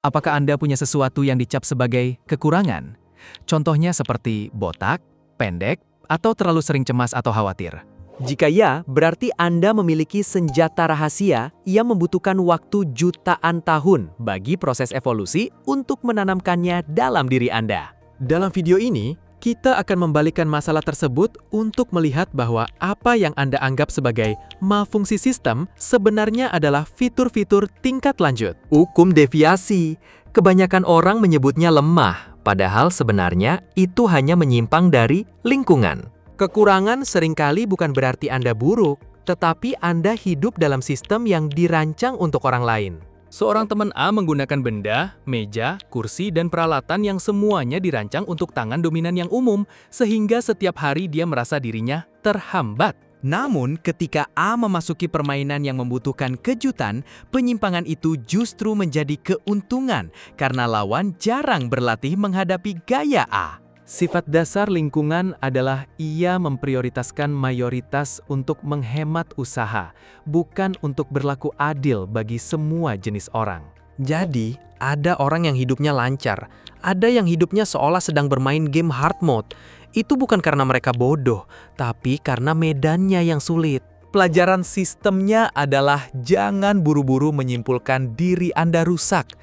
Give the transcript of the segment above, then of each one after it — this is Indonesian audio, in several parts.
Apakah Anda punya sesuatu yang dicap sebagai kekurangan? Contohnya seperti botak, pendek, atau terlalu sering cemas atau khawatir. Jika ya, berarti Anda memiliki senjata rahasia yang membutuhkan waktu jutaan tahun bagi proses evolusi untuk menanamkannya dalam diri Anda. Dalam video ini, kita akan membalikkan masalah tersebut untuk melihat bahwa apa yang Anda anggap sebagai malfungsi sistem sebenarnya adalah fitur-fitur tingkat lanjut. Hukum deviasi. Kebanyakan orang menyebutnya lemah, padahal sebenarnya itu hanya menyimpang dari lingkungan. Kekurangan seringkali bukan berarti Anda buruk, tetapi Anda hidup dalam sistem yang dirancang untuk orang lain. Seorang teman A menggunakan benda, meja, kursi, dan peralatan yang semuanya dirancang untuk tangan dominan yang umum, sehingga setiap hari dia merasa dirinya terhambat. Namun, ketika A memasuki permainan yang membutuhkan kejutan, penyimpangan itu justru menjadi keuntungan karena lawan jarang berlatih menghadapi gaya A. Sifat dasar lingkungan adalah ia memprioritaskan mayoritas untuk menghemat usaha, bukan untuk berlaku adil bagi semua jenis orang. Jadi, ada orang yang hidupnya lancar, ada yang hidupnya seolah sedang bermain game hard mode. Itu bukan karena mereka bodoh, tapi karena medannya yang sulit. Pelajaran sistemnya adalah jangan buru-buru menyimpulkan diri Anda rusak.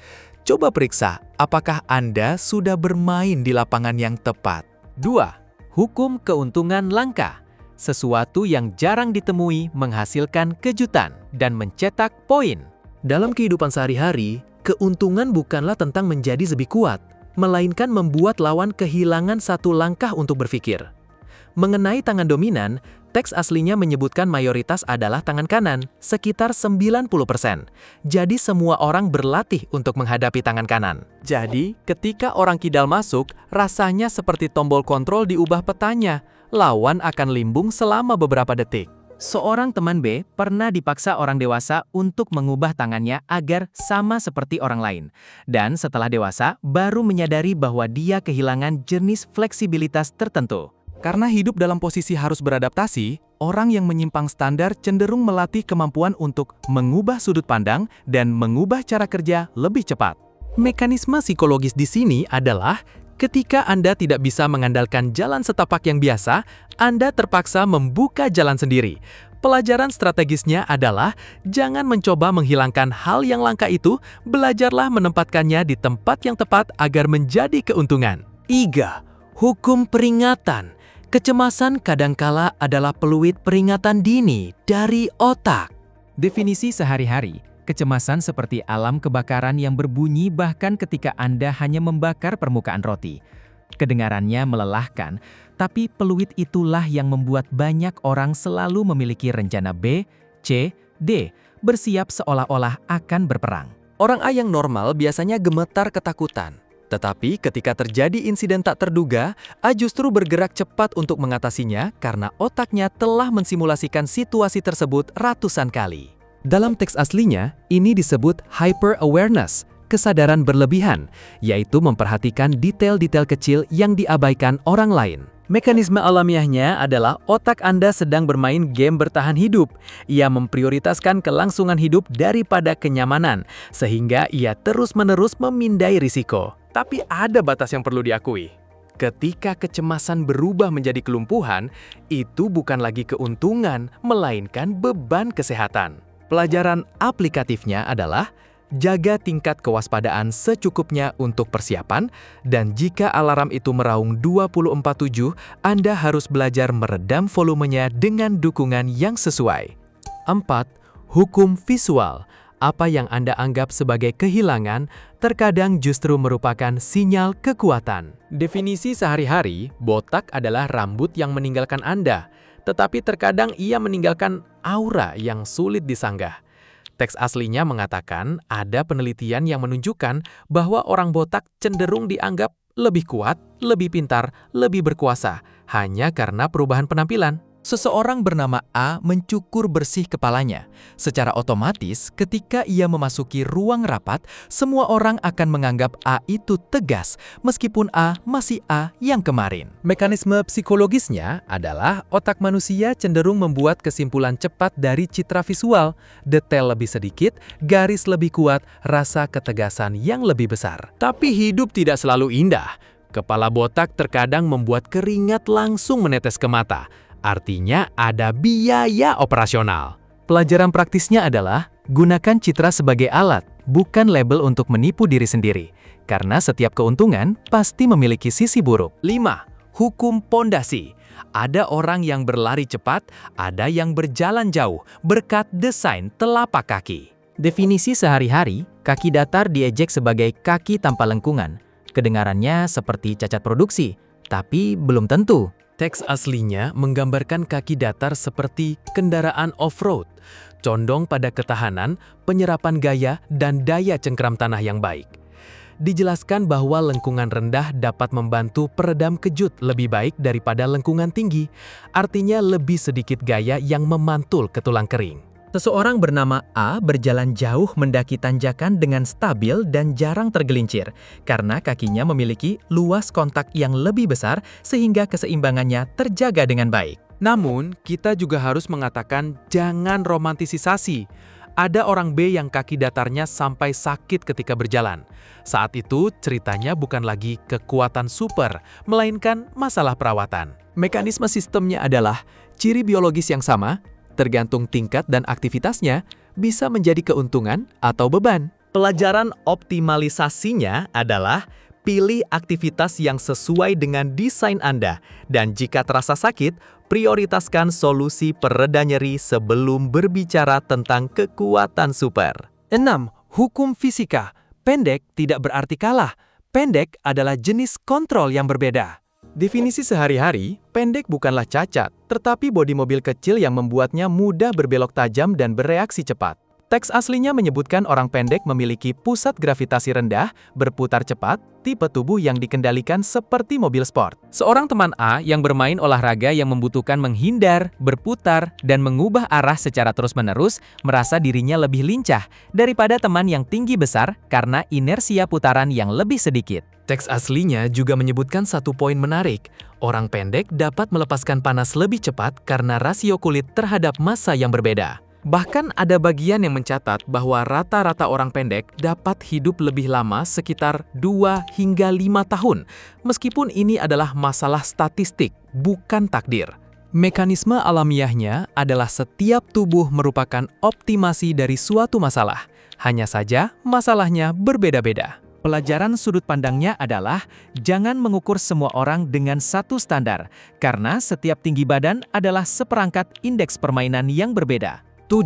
Coba periksa, apakah Anda sudah bermain di lapangan yang tepat? 2. Hukum keuntungan langka. Sesuatu yang jarang ditemui menghasilkan kejutan dan mencetak poin. Dalam kehidupan sehari-hari, keuntungan bukanlah tentang menjadi lebih kuat, melainkan membuat lawan kehilangan satu langkah untuk berpikir. Mengenai tangan dominan, teks aslinya menyebutkan mayoritas adalah tangan kanan, sekitar 90%. Jadi semua orang berlatih untuk menghadapi tangan kanan. Jadi, ketika orang kidal masuk, rasanya seperti tombol kontrol diubah petanya. Lawan akan limbung selama beberapa detik. Seorang teman B pernah dipaksa orang dewasa untuk mengubah tangannya agar sama seperti orang lain. Dan setelah dewasa, baru menyadari bahwa dia kehilangan jenis fleksibilitas tertentu. Karena hidup dalam posisi harus beradaptasi, orang yang menyimpang standar cenderung melatih kemampuan untuk mengubah sudut pandang dan mengubah cara kerja lebih cepat. Mekanisme psikologis di sini adalah ketika Anda tidak bisa mengandalkan jalan setapak yang biasa, Anda terpaksa membuka jalan sendiri. Pelajaran strategisnya adalah jangan mencoba menghilangkan hal yang langka itu, belajarlah menempatkannya di tempat yang tepat agar menjadi keuntungan. 3. Hukum peringatan. Kecemasan kadangkala adalah peluit peringatan dini dari otak. Definisi sehari-hari, kecemasan seperti alarm kebakaran yang berbunyi bahkan ketika Anda hanya membakar permukaan roti. Kedengarannya melelahkan, tapi peluit itulah yang membuat banyak orang selalu memiliki rencana B, C, D, bersiap seolah-olah akan berperang. Orang A yang normal biasanya gemetar ketakutan. Tetapi ketika terjadi insiden tak terduga, A justru bergerak cepat untuk mengatasinya karena otaknya telah mensimulasikan situasi tersebut ratusan kali. Dalam teks aslinya, ini disebut hyper-awareness, kesadaran berlebihan, yaitu memperhatikan detail-detail kecil yang diabaikan orang lain. Mekanisme alamiahnya adalah otak Anda sedang bermain game bertahan hidup. Ia memprioritaskan kelangsungan hidup daripada kenyamanan, sehingga ia terus-menerus memindai risiko. Tapi ada batas yang perlu diakui. Ketika kecemasan berubah menjadi kelumpuhan, itu bukan lagi keuntungan, melainkan beban kesehatan. Pelajaran aplikatifnya adalah jaga tingkat kewaspadaan secukupnya untuk persiapan, dan jika alarm itu meraung 24/7, Anda harus belajar meredam volumenya dengan dukungan yang sesuai. 4. Hukum visual. Apa yang Anda anggap sebagai kehilangan, terkadang justru merupakan sinyal kekuatan. Definisi sehari-hari, botak adalah rambut yang meninggalkan Anda, tetapi terkadang ia meninggalkan aura yang sulit disanggah. Teks aslinya mengatakan ada penelitian yang menunjukkan bahwa orang botak cenderung dianggap lebih kuat, lebih pintar, lebih berkuasa, hanya karena perubahan penampilan. Seseorang bernama A mencukur bersih kepalanya. Secara otomatis, ketika ia memasuki ruang rapat, semua orang akan menganggap A itu tegas, meskipun A masih A yang kemarin. Mekanisme psikologisnya adalah otak manusia cenderung membuat kesimpulan cepat dari citra visual, detail lebih sedikit, garis lebih kuat, rasa ketegasan yang lebih besar. Tapi hidup tidak selalu indah. Kepala botak terkadang membuat keringat langsung menetes ke mata. Artinya ada biaya operasional. Pelajaran praktisnya adalah gunakan citra sebagai alat, bukan label untuk menipu diri sendiri. Karena setiap keuntungan pasti memiliki sisi buruk. 5. Hukum pondasi. Ada orang yang berlari cepat, ada yang berjalan jauh berkat desain telapak kaki. Definisi sehari-hari, kaki datar diejek sebagai kaki tanpa lengkungan. Kedengarannya seperti cacat produksi, tapi belum tentu. Teks aslinya menggambarkan kaki datar seperti kendaraan off-road, condong pada ketahanan, penyerapan gaya, dan daya cengkeram tanah yang baik. Dijelaskan bahwa lengkungan rendah dapat membantu peredam kejut lebih baik daripada lengkungan tinggi, artinya lebih sedikit gaya yang memantul ke tulang kering. Seseorang bernama A berjalan jauh mendaki tanjakan dengan stabil dan jarang tergelincir, karena kakinya memiliki luas kontak yang lebih besar sehingga keseimbangannya terjaga dengan baik. Namun, kita juga harus mengatakan jangan romantisasi. Ada orang B yang kaki datarnya sampai sakit ketika berjalan. Saat itu, ceritanya bukan lagi kekuatan super, melainkan masalah perawatan. Mekanisme sistemnya adalah ciri biologis yang sama, tergantung tingkat dan aktivitasnya, bisa menjadi keuntungan atau beban. Pelajaran optimalisasinya adalah pilih aktivitas yang sesuai dengan desain Anda, dan jika terasa sakit, prioritaskan solusi pereda nyeri sebelum berbicara tentang kekuatan super. 6. Hukum fisika. Pendek tidak berarti kalah. Pendek adalah jenis kontrol yang berbeda. Definisi sehari-hari, pendek bukanlah cacat, tetapi bodi mobil kecil yang membuatnya mudah berbelok tajam dan bereaksi cepat. Teks aslinya menyebutkan orang pendek memiliki pusat gravitasi rendah, berputar cepat, tipe tubuh yang dikendalikan seperti mobil sport. Seorang teman A yang bermain olahraga yang membutuhkan menghindar, berputar, dan mengubah arah secara terus-menerus merasa dirinya lebih lincah daripada teman yang tinggi besar karena inersia putaran yang lebih sedikit. Teks aslinya juga menyebutkan satu poin menarik. Orang pendek dapat melepaskan panas lebih cepat karena rasio kulit terhadap massa yang berbeda. Bahkan ada bagian yang mencatat bahwa rata-rata orang pendek dapat hidup lebih lama sekitar 2 hingga 5 tahun, meskipun ini adalah masalah statistik, bukan takdir. Mekanisme alamiahnya adalah setiap tubuh merupakan optimasi dari suatu masalah, hanya saja masalahnya berbeda-beda. Pelajaran sudut pandangnya adalah jangan mengukur semua orang dengan satu standar, karena setiap tinggi badan adalah seperangkat indeks permainan yang berbeda. 7.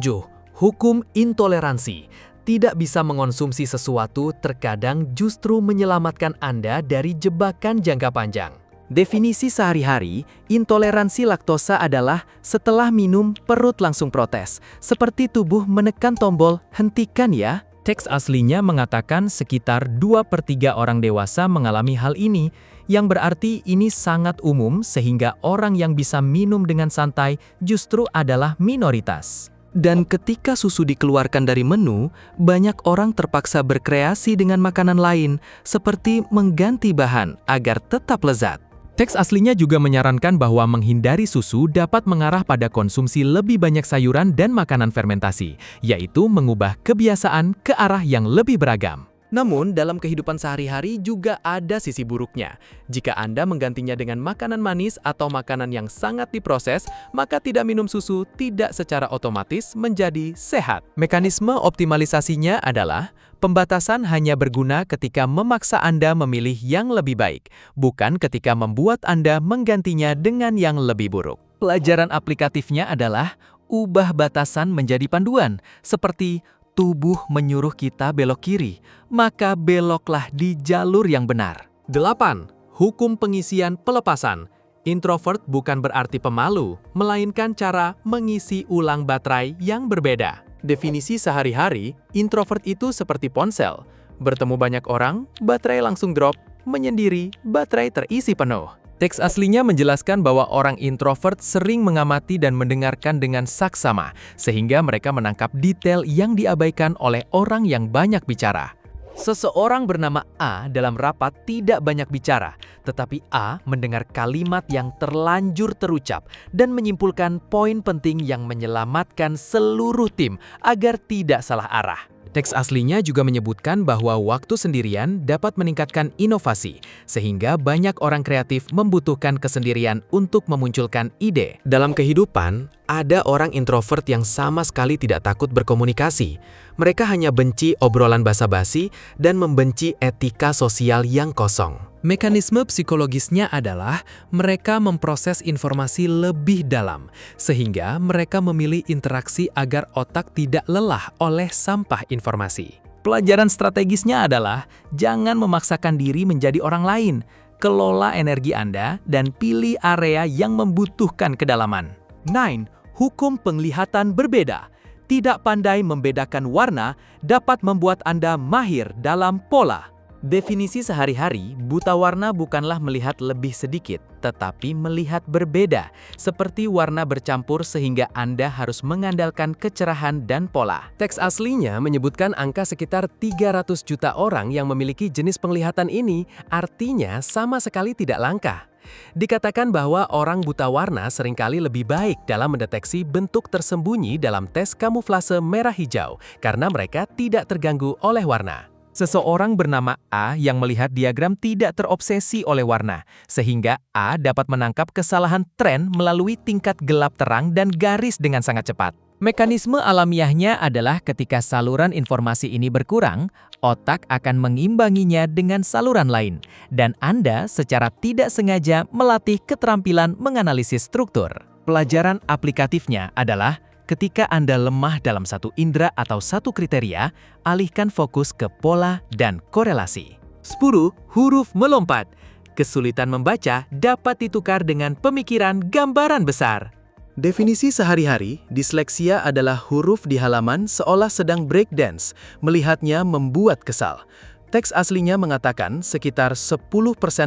Hukum intoleransi. Tidak bisa mengonsumsi sesuatu terkadang justru menyelamatkan Anda dari jebakan jangka panjang. Definisi sehari-hari, intoleransi laktosa adalah setelah minum perut langsung protes, seperti tubuh menekan tombol hentikan ya. Teks aslinya mengatakan sekitar 2/3 orang dewasa mengalami hal ini, yang berarti ini sangat umum sehingga orang yang bisa minum dengan santai justru adalah minoritas. Dan ketika susu dikeluarkan dari menu, banyak orang terpaksa berkreasi dengan makanan lain, seperti mengganti bahan agar tetap lezat. Teks aslinya juga menyarankan bahwa menghindari susu dapat mengarah pada konsumsi lebih banyak sayuran dan makanan fermentasi, yaitu mengubah kebiasaan ke arah yang lebih beragam. Namun, dalam kehidupan sehari-hari juga ada sisi buruknya. Jika Anda menggantinya dengan makanan manis atau makanan yang sangat diproses, maka tidak minum susu tidak secara otomatis menjadi sehat. Mekanisme optimalisasinya adalah pembatasan hanya berguna ketika memaksa Anda memilih yang lebih baik, bukan ketika membuat Anda menggantinya dengan yang lebih buruk. Pelajaran aplikatifnya adalah ubah batasan menjadi panduan, seperti tubuh menyuruh kita belok kiri, maka beloklah di jalur yang benar. 8. Hukum pengisian pelepasan. Introvert bukan berarti pemalu, melainkan cara mengisi ulang baterai yang berbeda. Definisi sehari-hari, introvert itu seperti ponsel. Bertemu banyak orang, baterai langsung drop, menyendiri, baterai terisi penuh. Teks aslinya menjelaskan bahwa orang introvert sering mengamati dan mendengarkan dengan saksama, sehingga mereka menangkap detail yang diabaikan oleh orang yang banyak bicara. Seseorang bernama A dalam rapat tidak banyak bicara, tetapi A mendengar kalimat yang terlanjur terucap dan menyimpulkan poin penting yang menyelamatkan seluruh tim agar tidak salah arah. Teks aslinya juga menyebutkan bahwa waktu sendirian dapat meningkatkan inovasi, sehingga banyak orang kreatif membutuhkan kesendirian untuk memunculkan ide. Dalam kehidupan, ada orang introvert yang sama sekali tidak takut berkomunikasi. Mereka hanya benci obrolan basa-basi dan membenci etika sosial yang kosong. Mekanisme psikologisnya adalah mereka memproses informasi lebih dalam, sehingga mereka memilih interaksi agar otak tidak lelah oleh sampah informasi. Pelajaran strategisnya adalah jangan memaksakan diri menjadi orang lain, kelola energi Anda, dan pilih area yang membutuhkan kedalaman. 9. Hukum penglihatan berbeda. Tidak pandai membedakan warna dapat membuat Anda mahir dalam pola. Definisi sehari-hari, buta warna bukanlah melihat lebih sedikit, tetapi melihat berbeda, seperti warna bercampur sehingga Anda harus mengandalkan kecerahan dan pola. Teks aslinya menyebutkan angka sekitar 300 juta orang yang memiliki jenis penglihatan ini, artinya sama sekali tidak langka. Dikatakan bahwa orang buta warna seringkali lebih baik dalam mendeteksi bentuk tersembunyi dalam tes kamuflase merah hijau, karena mereka tidak terganggu oleh warna. Seseorang bernama A yang melihat diagram tidak terobsesi oleh warna, sehingga A dapat menangkap kesalahan tren melalui tingkat gelap terang dan garis dengan sangat cepat. Mekanisme alamiahnya adalah ketika saluran informasi ini berkurang, otak akan mengimbanginya dengan saluran lain, dan Anda secara tidak sengaja melatih keterampilan menganalisis struktur. Pelajaran aplikatifnya adalah ketika Anda lemah dalam satu indera atau satu kriteria, alihkan fokus ke pola dan korelasi. 10. Huruf melompat. Kesulitan membaca dapat ditukar dengan pemikiran gambaran besar. Definisi sehari-hari, disleksia adalah huruf di halaman seolah sedang breakdance, melihatnya membuat kesal. Teks aslinya mengatakan sekitar 10%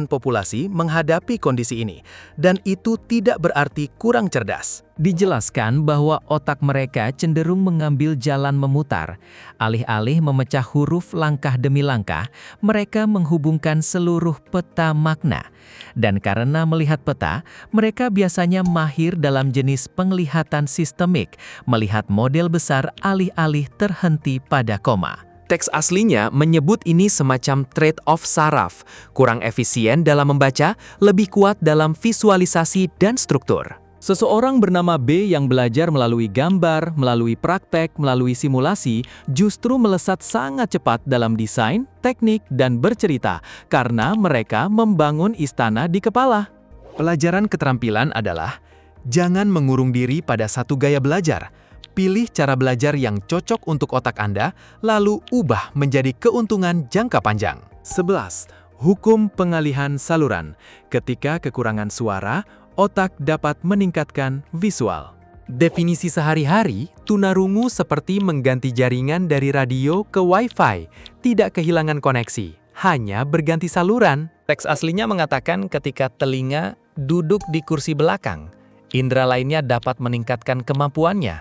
populasi menghadapi kondisi ini, dan itu tidak berarti kurang cerdas. Dijelaskan bahwa otak mereka cenderung mengambil jalan memutar. Alih-alih memecah huruf langkah demi langkah, mereka menghubungkan seluruh peta makna. Dan karena melihat peta, mereka biasanya mahir dalam jenis penglihatan sistemik, melihat model besar alih-alih terhenti pada koma. Teks aslinya menyebut ini semacam trade-off saraf, kurang efisien dalam membaca, lebih kuat dalam visualisasi dan struktur. Seseorang bernama B yang belajar melalui gambar, melalui praktek, melalui simulasi, justru melesat sangat cepat dalam desain, teknik, dan bercerita, karena mereka membangun istana di kepala. Pelajaran keterampilan adalah, jangan mengurung diri pada satu gaya belajar. Pilih cara belajar yang cocok untuk otak Anda, lalu ubah menjadi keuntungan jangka panjang. 11. Hukum pengalihan saluran. Ketika kekurangan suara, otak dapat meningkatkan visual. Definisi sehari-hari, tunarungu seperti mengganti jaringan dari radio ke Wi-Fi, tidak kehilangan koneksi, hanya berganti saluran. Teks aslinya mengatakan ketika telinga duduk di kursi belakang, indera lainnya dapat meningkatkan kemampuannya,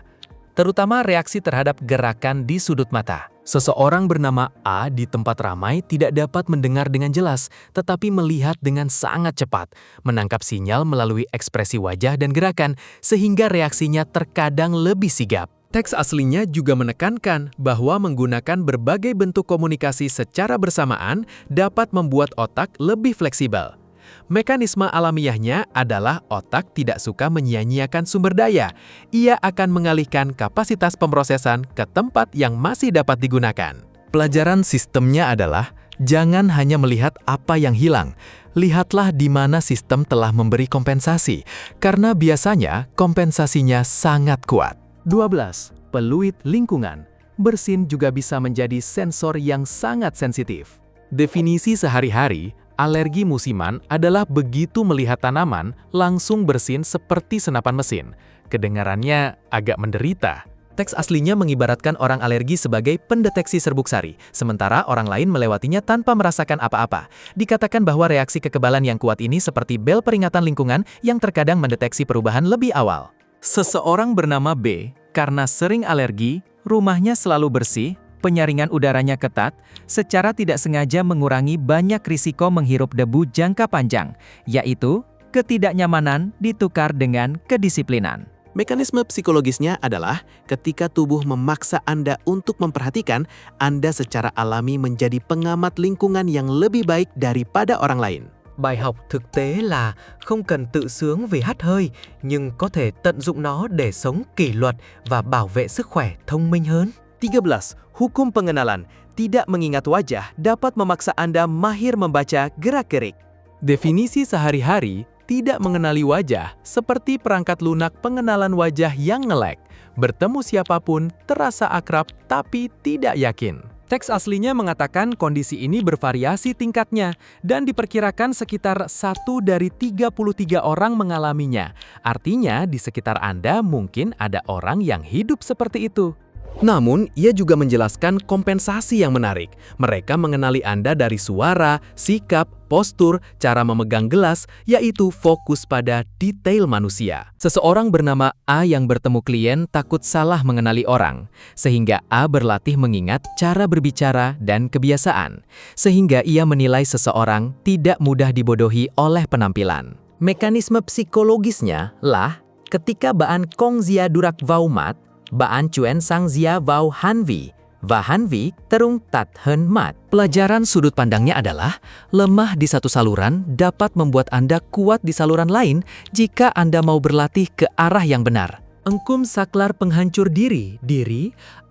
terutama reaksi terhadap gerakan di sudut mata. Seseorang bernama A di tempat ramai tidak dapat mendengar dengan jelas, tetapi melihat dengan sangat cepat, menangkap sinyal melalui ekspresi wajah dan gerakan, sehingga reaksinya terkadang lebih sigap. Teks aslinya juga menekankan bahwa menggunakan berbagai bentuk komunikasi secara bersamaan dapat membuat otak lebih fleksibel. Mekanisme alamiahnya adalah otak tidak suka menyia-nyiakan sumber daya. Ia akan mengalihkan kapasitas pemrosesan ke tempat yang masih dapat digunakan. Pelajaran sistemnya adalah, jangan hanya melihat apa yang hilang. Lihatlah di mana sistem telah memberi kompensasi, karena biasanya kompensasinya sangat kuat. 12. Peluit lingkungan. Bersin juga bisa menjadi sensor yang sangat sensitif. Definisi sehari-hari, alergi musiman adalah begitu melihat tanaman langsung bersin seperti senapan mesin. Kedengarannya agak menderita. Teks aslinya mengibaratkan orang alergi sebagai pendeteksi serbuk sari, sementara orang lain melewatinya tanpa merasakan apa-apa. Dikatakan bahwa reaksi kekebalan yang kuat ini seperti bel peringatan lingkungan yang terkadang mendeteksi perubahan lebih awal. Seseorang bernama B, karena sering alergi, rumahnya selalu bersih, penyaringan udaranya ketat, secara tidak sengaja mengurangi banyak risiko menghirup debu jangka panjang, yaitu ketidaknyamanan ditukar dengan kedisiplinan. Mekanisme psikologisnya adalah ketika tubuh memaksa Anda untuk memperhatikan, Anda secara alami menjadi pengamat lingkungan yang lebih baik daripada orang lain. Bài học thực tế là không cần tự sướng vì hắt hơi, nhưng có thể tận dụng nó để sống kỷ luật và bảo vệ sức khỏe thông minh hơn. 13. Hukum pengenalan. Tidak mengingat wajah dapat memaksa Anda mahir membaca gerak-gerik. Definisi sehari-hari tidak mengenali wajah seperti perangkat lunak pengenalan wajah yang ngelek. Bertemu siapapun terasa akrab tapi tidak yakin. Teks aslinya mengatakan kondisi ini bervariasi tingkatnya dan diperkirakan sekitar 1 dari 33 orang mengalaminya. Artinya di sekitar Anda mungkin ada orang yang hidup seperti itu. Namun, ia juga menjelaskan kompensasi yang menarik. Mereka mengenali Anda dari suara, sikap, postur, cara memegang gelas, yaitu fokus pada detail manusia. Seseorang bernama A yang bertemu klien takut salah mengenali orang, sehingga A berlatih mengingat cara berbicara dan kebiasaan, sehingga ia menilai seseorang tidak mudah dibodohi oleh penampilan. Mekanisme psikologisnya lah, ketika Baan Kong Zia Durak Vau Mat, Baan Chuen Sang Zia Vau Hanvi, và Hanvi terung tat hen mat. Pelajaran sudut pandangnya adalah, lemah di satu saluran dapat membuat Anda kuat di saluran lain jika Anda mau berlatih ke arah yang benar. Engkum saklar penghancur diri,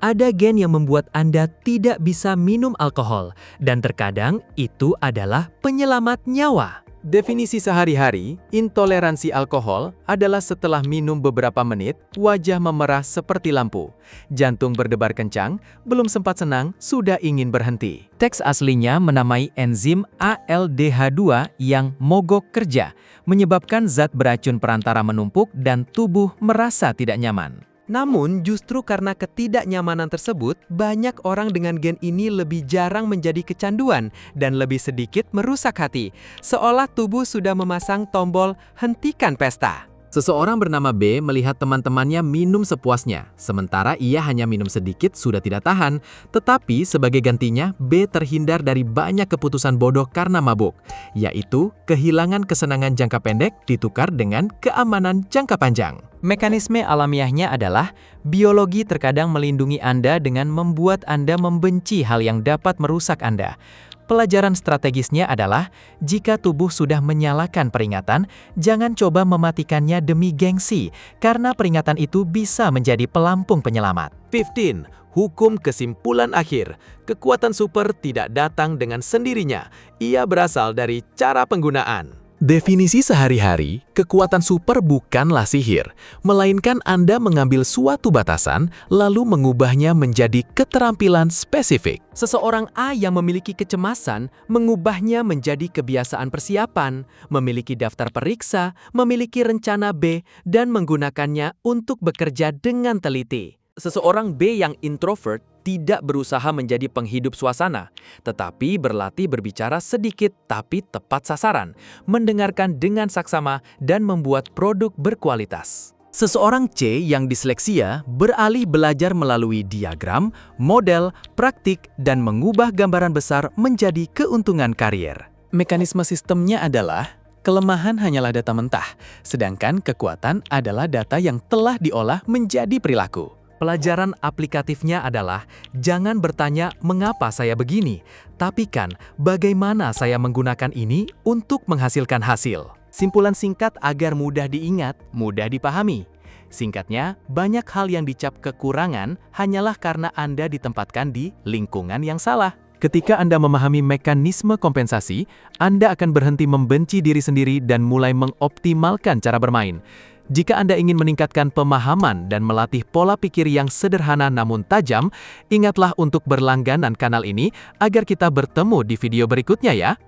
ada gen yang membuat Anda tidak bisa minum alkohol, dan terkadang itu adalah penyelamat nyawa. Definisi sehari-hari, intoleransi alkohol adalah setelah minum beberapa menit, wajah memerah seperti lampu. Jantung berdebar kencang, belum sempat senang, sudah ingin berhenti. Teks aslinya menamai enzim ALDH2 yang mogok kerja, menyebabkan zat beracun perantara menumpuk dan tubuh merasa tidak nyaman. Namun, justru karena ketidaknyamanan tersebut, banyak orang dengan gen ini lebih jarang menjadi kecanduan dan lebih sedikit merusak hati, seolah tubuh sudah memasang tombol hentikan pesta. Seseorang bernama B melihat teman-temannya minum sepuasnya, sementara ia hanya minum sedikit sudah tidak tahan. Tetapi sebagai gantinya, B terhindar dari banyak keputusan bodoh karena mabuk, yaitu kehilangan kesenangan jangka pendek ditukar dengan keamanan jangka panjang. Mekanisme alamiahnya adalah, biologi terkadang melindungi Anda dengan membuat Anda membenci hal yang dapat merusak Anda. Pelajaran strategisnya adalah, jika tubuh sudah menyalakan peringatan, jangan coba mematikannya demi gengsi, karena peringatan itu bisa menjadi pelampung penyelamat. 15. Hukum kesimpulan akhir. Kekuatan super tidak datang dengan sendirinya. Ia berasal dari cara penggunaan. Definisi sehari-hari, kekuatan super bukanlah sihir, melainkan Anda mengambil suatu batasan, lalu mengubahnya menjadi keterampilan spesifik. Seseorang A yang memiliki kecemasan, mengubahnya menjadi kebiasaan persiapan, memiliki daftar periksa, memiliki rencana B, dan menggunakannya untuk bekerja dengan teliti. Seseorang B yang introvert tidak berusaha menjadi penghidup suasana, tetapi berlatih berbicara sedikit tapi tepat sasaran, mendengarkan dengan saksama, dan membuat produk berkualitas. Seseorang C yang disleksia beralih belajar melalui diagram, model, praktik, dan mengubah gambaran besar menjadi keuntungan karier. Mekanisme sistemnya adalah, kelemahan hanyalah data mentah, sedangkan kekuatan adalah data yang telah diolah menjadi perilaku. Pelajaran aplikatifnya adalah, jangan bertanya mengapa saya begini, tapi kan bagaimana saya menggunakan ini untuk menghasilkan hasil. Simpulan singkat agar mudah diingat, mudah dipahami. Singkatnya, banyak hal yang dicap kekurangan hanyalah karena Anda ditempatkan di lingkungan yang salah. Ketika Anda memahami mekanisme kompensasi, Anda akan berhenti membenci diri sendiri dan mulai mengoptimalkan cara bermain. Jika Anda ingin meningkatkan pemahaman dan melatih pola pikir yang sederhana namun tajam, ingatlah untuk berlangganan kanal ini agar kita bertemu di video berikutnya ya.